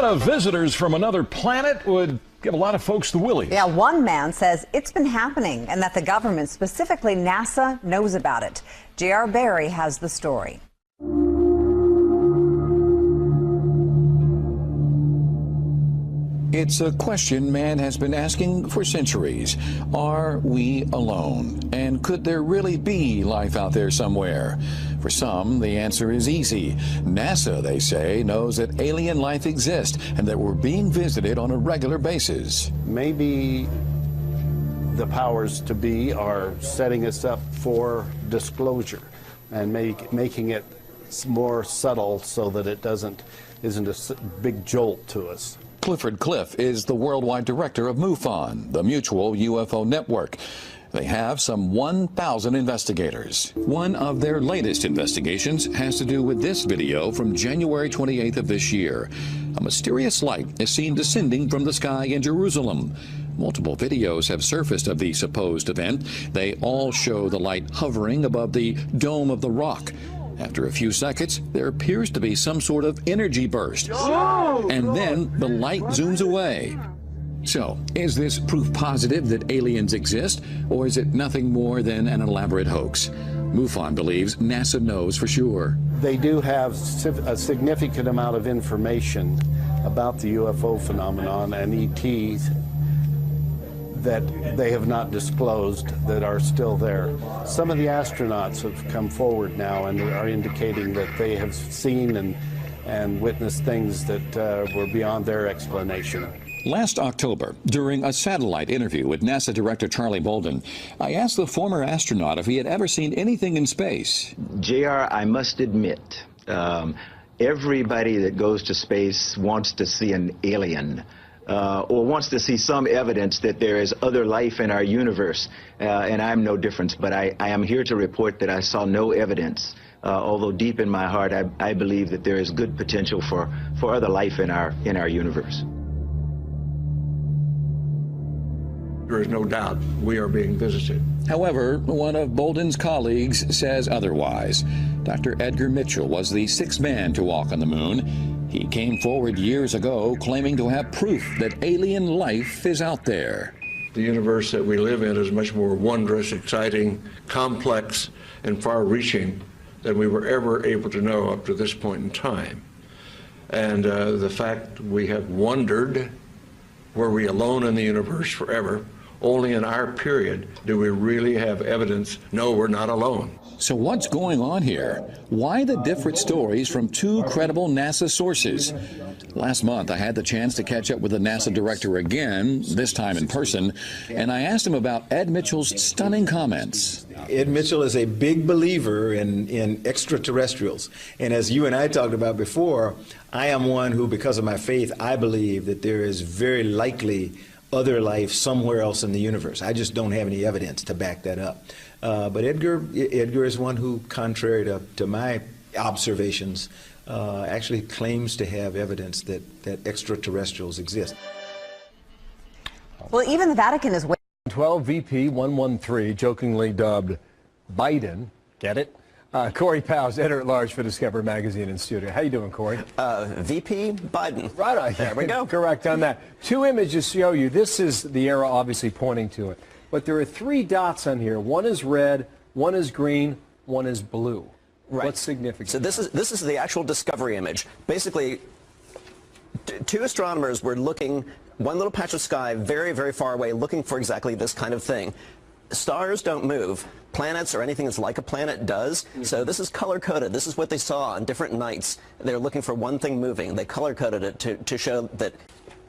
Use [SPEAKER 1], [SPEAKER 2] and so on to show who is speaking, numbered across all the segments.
[SPEAKER 1] of visitors from another planet would give a lot of folks the willies.
[SPEAKER 2] Yeah, one man says it's been happening and that the government, specifically NASA, knows about it. J.R. Barry has the story.
[SPEAKER 3] It's a question man has been asking for centuries. Are we alone? And could there really be life out there somewhere? For some, the answer is easy. NASA, they say, knows that alien life exists and that we're being visited on a regular basis.
[SPEAKER 4] Maybe the powers to be are setting us up for disclosure and making it more subtle so that it isn't a big jolt to us.
[SPEAKER 3] Clifford Cliff is the worldwide director of MUFON, the Mutual UFO Network. They have some 1,000 investigators. One of their latest investigations has to do with this video from January 28th of this year. A mysterious light is seen descending from the sky in Jerusalem. Multiple videos have surfaced of the supposed event. They all show the light hovering above the Dome of the Rock. After a few seconds, there appears to be some sort of energy burst. And then the light zooms away. So, is this proof positive that aliens exist, or is it nothing more than an elaborate hoax? MUFON believes NASA knows for sure.
[SPEAKER 4] They do have a significant amount of information about the UFO phenomenon and ETs that they have not disclosed that are still there. Some of the astronauts have come forward now and are indicating that they have seen and witnessed things that were beyond their explanation.
[SPEAKER 3] Last October, during a satellite interview with NASA Director Charlie Bolden, I asked the former astronaut if he had ever seen anything in space.
[SPEAKER 5] JR, I must admit, everybody that goes to space wants to see an alien. Or wants to see some evidence that there is other life in our universe, and I'm no different. But I am here to report that I saw no evidence, although deep in my heart I believe that there is good potential for other life in our universe.
[SPEAKER 6] There is no doubt we are being visited.
[SPEAKER 3] However, one of Bolden's colleagues says otherwise. Dr. Edgar Mitchell was the sixth man to walk on the moon. He came forward years ago claiming to have proof that alien life is out there.
[SPEAKER 6] The universe that we live in is much more wondrous, exciting, complex, and far-reaching than we were ever able to know up to this point in time. And the fact we have wondered, were we alone in the universe forever? Only in our period do we really have evidence, no, we're not alone.
[SPEAKER 3] So what's going on here? Why the different stories from two credible NASA sources? Last month, I had the chance to catch up with the NASA director again, this time in person, and I asked him about Ed Mitchell's stunning comments.
[SPEAKER 7] Ed Mitchell is a big believer in extraterrestrials. And as you and I talked about before, I am one who, because of my faith, I believe that there is very likely other life somewhere else in the universe. I just don't have any evidence to back that up. But Edgar is one who, contrary to my observations, actually claims to have evidence that extraterrestrials exist.
[SPEAKER 2] Well, even the Vatican is
[SPEAKER 1] 12 VP 113, jokingly dubbed Biden. Get it? Corey Powell's editor-at-large for Discover Magazine in studio. How you doing, Corey?
[SPEAKER 8] VP Biden.
[SPEAKER 1] Right on.
[SPEAKER 8] There we go.
[SPEAKER 1] Correct on that. Two images show you. This is the arrow obviously pointing to it. But there are three dots on here. One is red, one is green, one is blue.
[SPEAKER 8] Right.
[SPEAKER 1] What's significant?
[SPEAKER 8] So this is the actual discovery image. Basically, two astronomers were looking, one little patch of sky very, very far away, looking for exactly this kind of thing. Stars don't move. Planets or anything that's like a planet does. So this is color-coded. This is what they saw on different nights. They're looking for one thing moving. They color-coded it to show that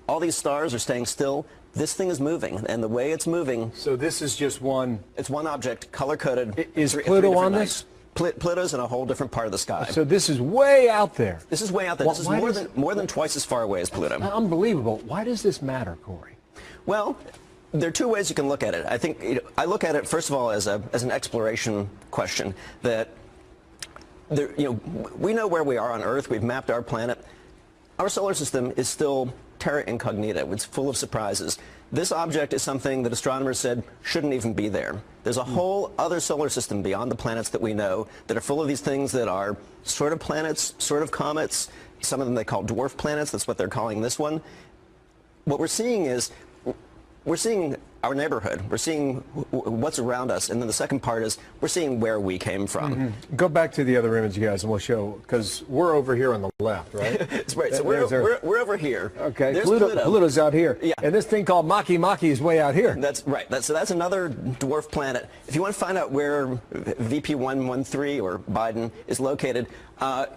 [SPEAKER 8] all these stars are staying still. This thing is moving, and the way it's moving...
[SPEAKER 1] So this is just one...
[SPEAKER 8] It's one object, color-coded.
[SPEAKER 1] Is Pluto on this?
[SPEAKER 8] Pluto's in a whole different part of the sky.
[SPEAKER 1] So this is way out there.
[SPEAKER 8] This is way out there. This is more than twice as far away as Pluto.
[SPEAKER 1] Unbelievable. Why does this matter, Corey?
[SPEAKER 8] Well, there are two ways you can look at it. I think I look at it first of all as an exploration question. That we know where we are on Earth. We've mapped our planet. Our solar system is still terra incognita. It's full of surprises. This object is something that astronomers said shouldn't even be there. There's a whole other solar system beyond the planets that we know that are full of these things that are sort of planets, sort of comets, Some of them they call dwarf planets. That's what they're calling this one. What we're seeing is, we're seeing our neighborhood. We're seeing what's around us. And then the second part is we're seeing where we came from.
[SPEAKER 1] Go back to the other image, you guys, and we'll show, because we're over here on the left, right?
[SPEAKER 8] That's right. So we're over here.
[SPEAKER 1] Okay.
[SPEAKER 8] There's
[SPEAKER 1] Pluto's out here.
[SPEAKER 8] Yeah.
[SPEAKER 1] And this thing called Maki is way out here.
[SPEAKER 8] That's right. So that's another dwarf planet. If you want to find out where VP 113 or Biden is located,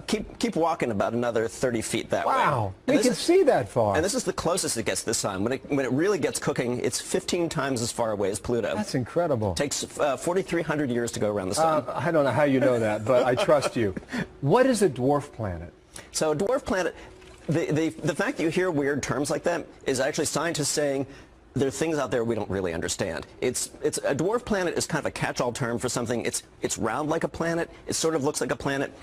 [SPEAKER 8] keep walking about another 30 feet that way.
[SPEAKER 1] Wow. We can see that far.
[SPEAKER 8] And this is the closest it gets this time. When it really gets cooking, it's 15 times as far away as Pluto.
[SPEAKER 1] That's incredible.
[SPEAKER 8] Takes 4,300 years to go around the sun.
[SPEAKER 1] I don't know how you know that, but I trust you. What is a dwarf planet?
[SPEAKER 8] So a dwarf planet, the fact that you hear weird terms like that is actually scientists saying there are things out there we don't really understand. It's a dwarf planet is kind of a catch-all term for something. It's round like a planet. It sort of looks like a planet,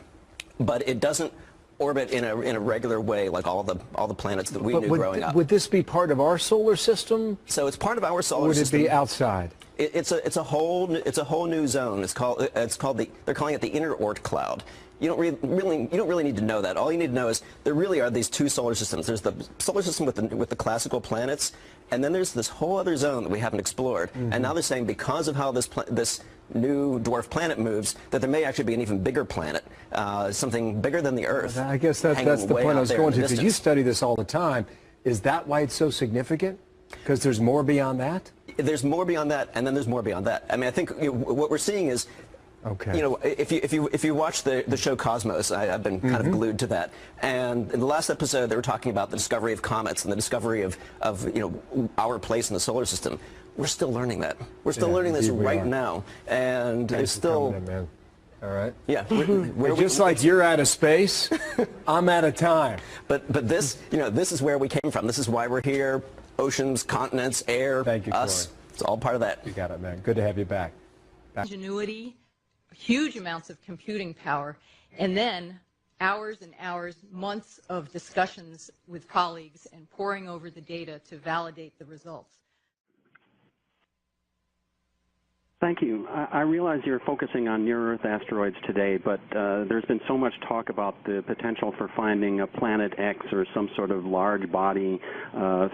[SPEAKER 8] but it doesn't orbit in a regular way like all the planets that we knew growing up.
[SPEAKER 1] Would this be part of our solar system?
[SPEAKER 8] So it's part of our solar system.
[SPEAKER 1] Would it be outside?
[SPEAKER 8] It's a whole new zone. They're calling it the inner Oort cloud. You don't really need to know that. All you need to know is there really are these two solar systems. There's the solar system with the classical planets, and then there's this whole other zone that we haven't explored. And now they're saying because of how this new dwarf planet moves, that there may actually be an even bigger planet, something bigger than the Earth.
[SPEAKER 1] I guess that's the point I was going to, because you study this all the time. Is that why it's so significant? Because there's more beyond that?
[SPEAKER 8] There's more beyond that, and then there's more beyond that. I mean, I think what we're seeing is, you know, if you watch the show Cosmos, I've been kind of glued to that. And in the last episode, they were talking about the discovery of comets and the discovery of our place in the solar system. We're still learning that. We're still learning this right now, and there's still.
[SPEAKER 1] All right.
[SPEAKER 8] Yeah.
[SPEAKER 1] Just like you're out of space, I'm out of time.
[SPEAKER 8] But this, this is where we came from. This is why we're here. Oceans, continents, air,
[SPEAKER 1] Thank you,
[SPEAKER 8] us.
[SPEAKER 1] Corey.
[SPEAKER 8] It's all part of that.
[SPEAKER 1] You got it, man. Good to have you back.
[SPEAKER 9] Ingenuity, huge amounts of computing power, and then hours and hours, months of discussions with colleagues and poring over the data to validate the results.
[SPEAKER 10] Thank you. I realize you're focusing on near-Earth asteroids today, but there's been so much talk about the potential for finding a Planet X or some sort of large body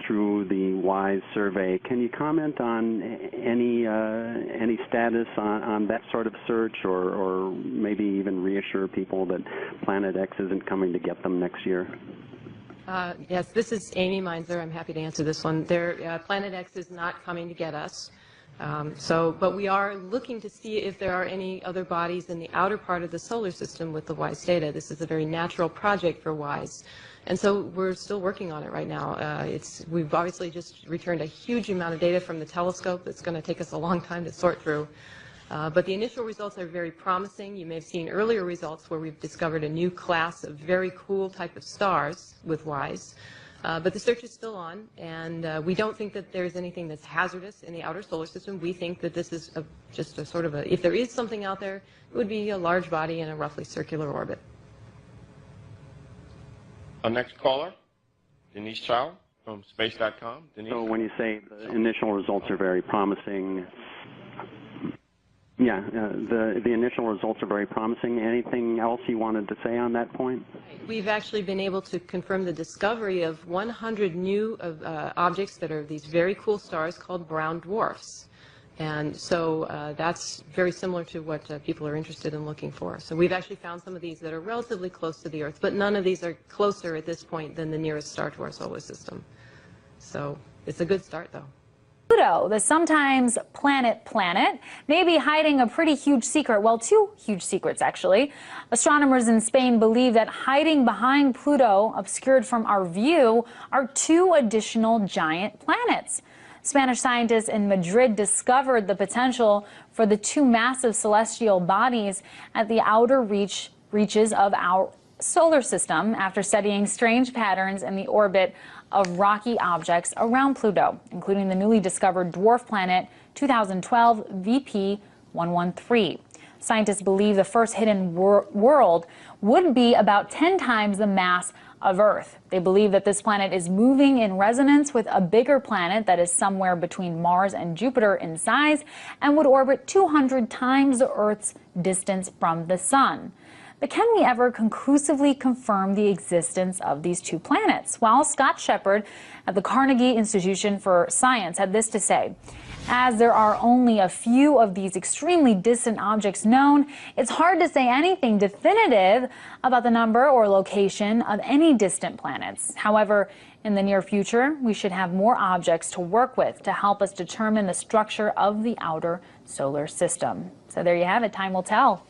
[SPEAKER 10] through the WISE survey. Can you comment on any status on that sort of search, or maybe even reassure people that Planet X isn't coming to get them next year?
[SPEAKER 11] Yes, this is Amy Meinzer. I'm happy to answer this one. Planet X is not coming to get us. But we are looking to see if there are any other bodies in the outer part of the solar system with the WISE data. This is a very natural project for WISE. And so we're still working on it right now. We've obviously just returned a huge amount of data from the telescope that's going to take us a long time to sort through. But the initial results are very promising. You may have seen earlier results where we've discovered a new class of very cool type of stars with WISE. But the search is still on, and we don't think that there's anything that's hazardous in the outer solar system. We think that this is just a sort of if there is something out there, it would be a large body in a roughly circular orbit.
[SPEAKER 12] Our next caller, Denise Chow from space.com. Denise.
[SPEAKER 10] So when you say the initial results are very promising, the initial results are very promising. Anything else you wanted to say on that point?
[SPEAKER 11] We've actually been able to confirm the discovery of 100 new objects that are these very cool stars called brown dwarfs. And so that's very similar to what people are interested in looking for. So we've actually found some of these that are relatively close to the Earth, but none of these are closer at this point than the nearest star to our solar system. So it's a good start, though.
[SPEAKER 13] Pluto, the sometimes planet, may be hiding a pretty huge secret. Well, two huge secrets, actually. Astronomers in Spain believe that hiding behind Pluto, obscured from our view, are two additional giant planets. Spanish scientists in Madrid discovered the potential for the two massive celestial bodies at the outer reaches of our solar system after studying strange patterns in the orbit of rocky objects around Pluto, including the newly discovered dwarf planet 2012 VP 113. Scientists believe the first hidden world would be about 10 times the mass of Earth. They believe that this planet is moving in resonance with a bigger planet that is somewhere between Mars and Jupiter in size and would orbit 200 times the Earth's distance from the Sun. But can we ever conclusively confirm the existence of these two planets? Well, Scott Shepard at the Carnegie Institution for Science had this to say. As there are only a few of these extremely distant objects known, it's hard to say anything definitive about the number or location of any distant planets. However, in the near future, we should have more objects to work with to help us determine the structure of the outer solar system. So there you have it. Time will tell.